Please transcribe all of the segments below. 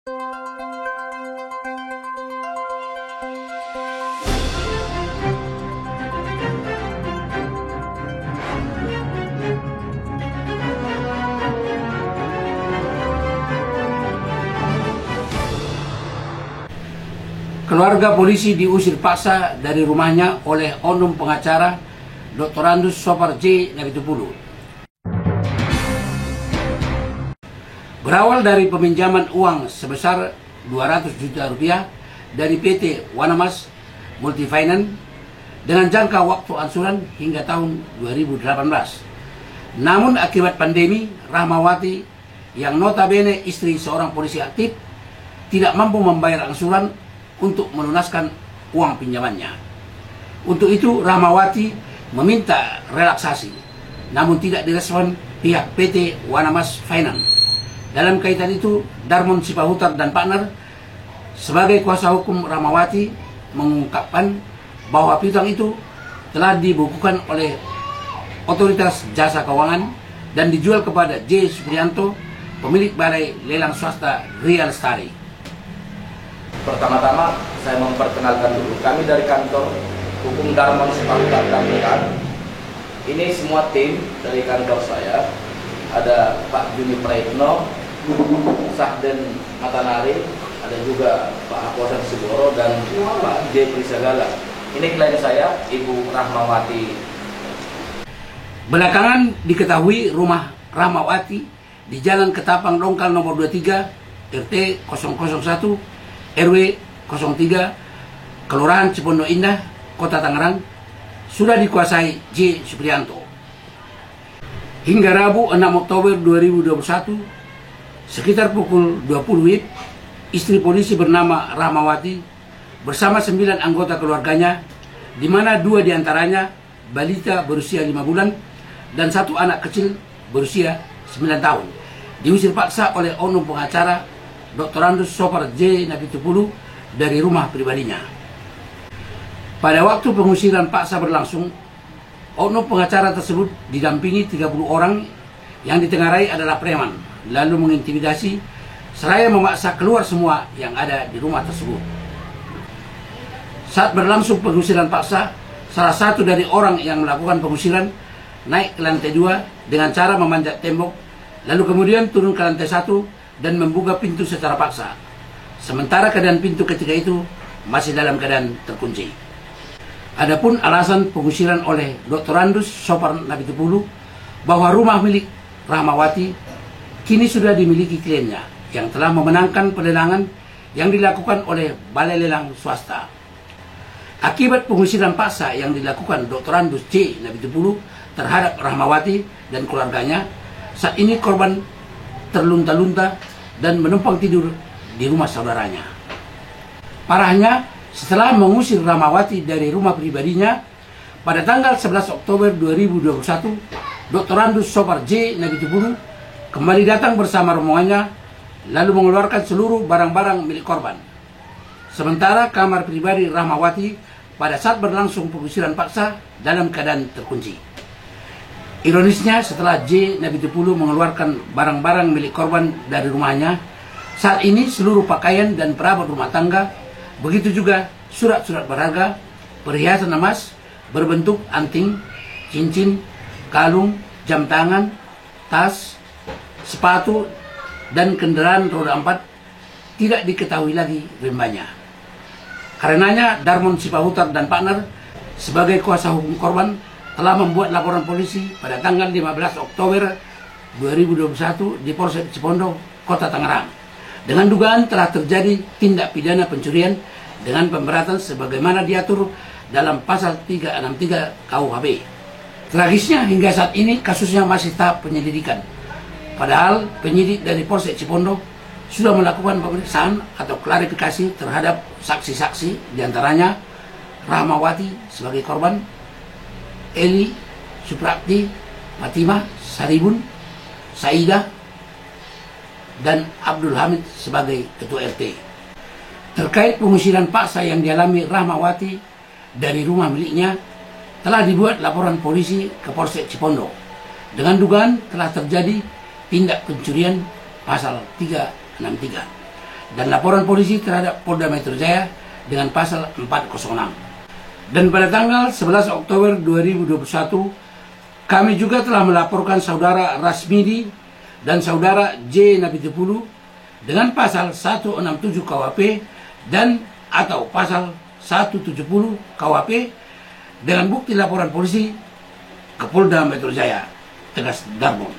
Keluarga polisi diusir paksa dari rumahnya oleh oknum pengacara Dr. Andus Sopar J. Nabitupulu. Berawal dari peminjaman uang sebesar 200 juta rupiah dari PT Wanamas Multifinance dengan jangka waktu angsuran hingga tahun 2018. Namun akibat pandemi, Rahmawati yang notabene istri seorang polisi aktif tidak mampu membayar angsuran untuk melunaskan uang pinjamannya. Untuk itu Rahmawati meminta relaksasi, namun tidak direspon pihak PT Wanamas Finance. Dalam kaitan itu, Darmon Sipahutar dan partner sebagai kuasa hukum Rahmawati mengungkapkan bahwa piutang itu telah dibukukan oleh Otoritas Jasa Keuangan dan dijual kepada J. Suprianto, pemilik Balai Lelang Swasta Ria Lestari. Pertama-tama saya memperkenalkan dulu, kami dari kantor hukum Darmon Sipahutar dan rekan. Ini semua tim dari kantor saya. Ada Pak Juni Praitno, Sahden Matanari, ada juga Pak Haposan Sigoro dan Pak J. Prisagala. Ini klien saya, Ibu Rahmawati. Belakangan diketahui rumah Rahmawati di Jalan Ketapang Dongkal nomor 23 RT 001 RW 03 Kelurahan Cipondo Indah, Kota Tangerang sudah dikuasai J. Suprianto. Hingga Rabu 6 Oktober 2021 sekitar pukul 20 WIB, istri polisi bernama Rahmawati bersama 9 anggota keluarganya, di mana 2 diantaranya balita berusia 5 bulan dan 1 anak kecil berusia 9 tahun, diusir paksa oleh oknum pengacara Dr. Andus Sopar J. Nabitupulu dari rumah pribadinya. Pada waktu pengusiran paksa berlangsung, oknum pengacara tersebut didampingi 30 orang yang ditengarai adalah preman, lalu mengintimidasi seraya memaksa keluar semua yang ada di rumah tersebut. Saat berlangsung pengusiran paksa, salah satu dari orang yang melakukan pengusiran naik ke lantai 2 dengan cara memanjat tembok, lalu kemudian turun ke lantai 1 dan membuka pintu secara paksa. Sementara keadaan pintu ketika itu masih dalam keadaan terkunci. Adapun alasan pengusiran oleh Dr. Andus Sopar Nabitupulu bahwa rumah milik Rahmawati kini sudah dimiliki kliennya yang telah memenangkan pelelangan yang dilakukan oleh Balai Lelang Swasta. Akibat pengusiran paksa yang dilakukan Dr. Andus J. Nabitupulu terhadap Rahmawati dan keluarganya, saat ini korban terlunta-lunta dan menumpang tidur di rumah saudaranya. Parahnya, setelah mengusir Rahmawati dari rumah pribadinya, pada tanggal 11 Oktober 2021, Dr. Andus Sopar J. Nabitupulu kembali datang bersama rombongannya, lalu mengeluarkan seluruh barang-barang milik korban. Sementara kamar pribadi Rahmawati pada saat berlangsung pengusiran paksa dalam keadaan terkunci. Ironisnya, setelah J. Nabitupulu mengeluarkan barang-barang milik korban dari rumahnya, saat ini seluruh pakaian dan perabot rumah tangga, begitu juga surat-surat berharga, perhiasan emas berbentuk anting, cincin, kalung, jam tangan, tas, sepatu, dan kendaraan roda 4 tidak diketahui lagi rimbanya. Karenanya, Darmon Sipahutar dan partner sebagai kuasa hukum korban telah membuat laporan polisi pada tanggal 15 Oktober 2021 di Polsek Cipondo, Kota Tangerang, dengan dugaan telah terjadi tindak pidana pencurian dengan pemberatan sebagaimana diatur dalam pasal 363 KUHP. Tragisnya, hingga saat ini kasusnya masih tahap penyelidikan. Padahal penyidik dari Polsek Cipondo sudah melakukan pemeriksaan atau klarifikasi terhadap saksi-saksi, diantaranya Rahmawati sebagai korban, Eli, Suprapti, Fatimah, Saribun, Saidah, dan Abdul Hamid sebagai ketua RT. Terkait pengusiran paksa yang dialami Rahmawati dari rumah miliknya, telah dibuat laporan polisi ke Polsek Cipondo dengan dugaan telah terjadi tindak pencurian pasal 363. dan laporan polisi terhadap Polda Metro Jaya dengan pasal 406. Dan pada tanggal 11 Oktober 2021, kami juga telah melaporkan saudara Rasmidi dan saudara J. Napitupulu dengan pasal 167 KUHP dan atau pasal 170 KUHP dengan bukti laporan polisi ke Polda Metro Jaya, Tegas Darmon.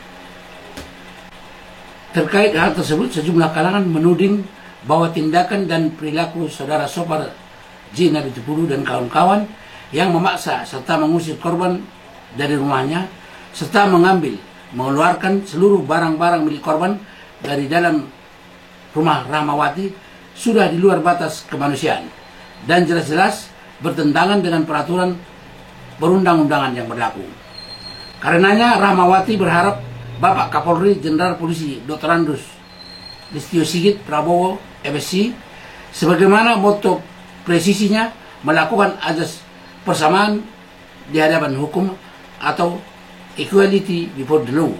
Terkait hal tersebut, sejumlah kalangan menuding bahwa tindakan dan perilaku saudara Sopar J. Napitupulu dan kawan-kawan yang memaksa serta mengusir korban dari rumahnya serta mengeluarkan seluruh barang-barang milik korban dari dalam rumah Rahmawati sudah di luar batas kemanusiaan dan jelas-jelas bertentangan dengan peraturan perundang-undangan yang berlaku. Karenanya Rahmawati berharap Bapak Kapolri Jenderal Polisi Dr. Andus Listio Sigit Prabowo MSc sebagaimana moto presisinya melakukan azas persamaan di hadapan hukum atau equality before the law.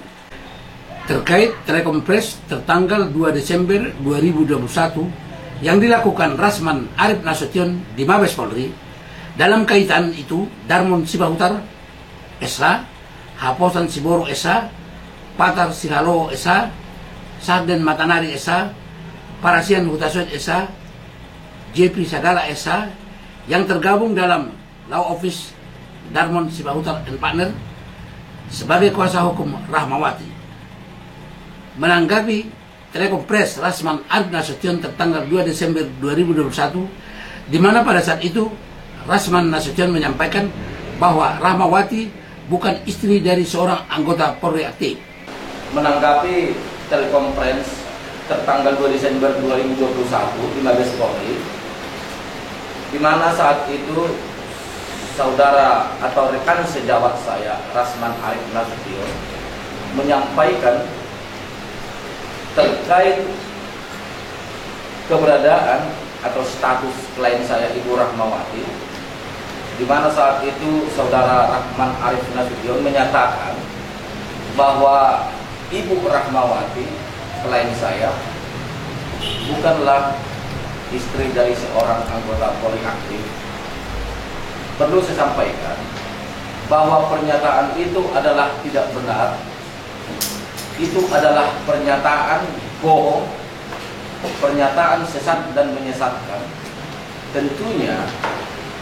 Terkait telekonferensi tertanggal 2 Desember 2021 yang dilakukan Rasman Arif Nasution di Mabes Polri, dalam kaitan itu Darmon Sibahutar S.A., Haposan Siboro S.A., Patar Sihalo S.A., Sarden Matanari S.A., Parasian Hutaswet S.A., JP Sagala S.A. yang tergabung dalam Law Office Darmon Sibahutar and Partner sebagai kuasa hukum Rahmawati. Menanggapi telekonferensi Rasman Arif Nasution tertanggal 2 Desember 2021, di mana pada saat itu Rasman Nasution menyampaikan bahwa Rahmawati bukan istri dari seorang anggota Polri aktif. Menanggapi telekonferensi tertanggal 2 Desember 2021 di Mabes Polri, di mana saat itu saudara atau rekan sejawat saya Rasman Arif Nasution menyampaikan terkait keberadaan atau status klien saya Ibu Rahmawati, di mana saat itu saudara Rasman Arif Nasution menyatakan bahwa Ibu Rahmawati klien saya bukanlah istri dari seorang anggota Polri aktif. Perlu saya sampaikan bahwa pernyataan itu adalah tidak benar. Itu adalah pernyataan bohong, pernyataan sesat dan menyesatkan. Tentunya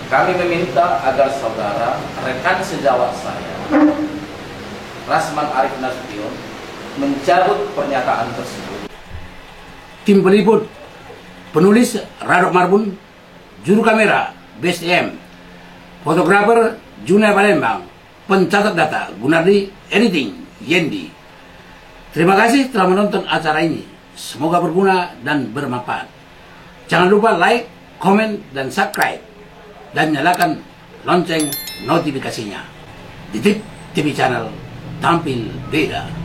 kami meminta agar saudara rekan sejawat saya Rasman Arif Nasution mencabut pernyataan tersebut. Tim peliput, penulis Radok Marbun, juru kamera BSM, fotografer Juna Palembang, pencatat data Gunardi, editing Yendi. Terima kasih telah menonton acara ini. Semoga berguna dan bermanfaat. Jangan lupa like, komen, dan subscribe. Dan nyalakan lonceng notifikasinya. Di TV Channel tampil beda.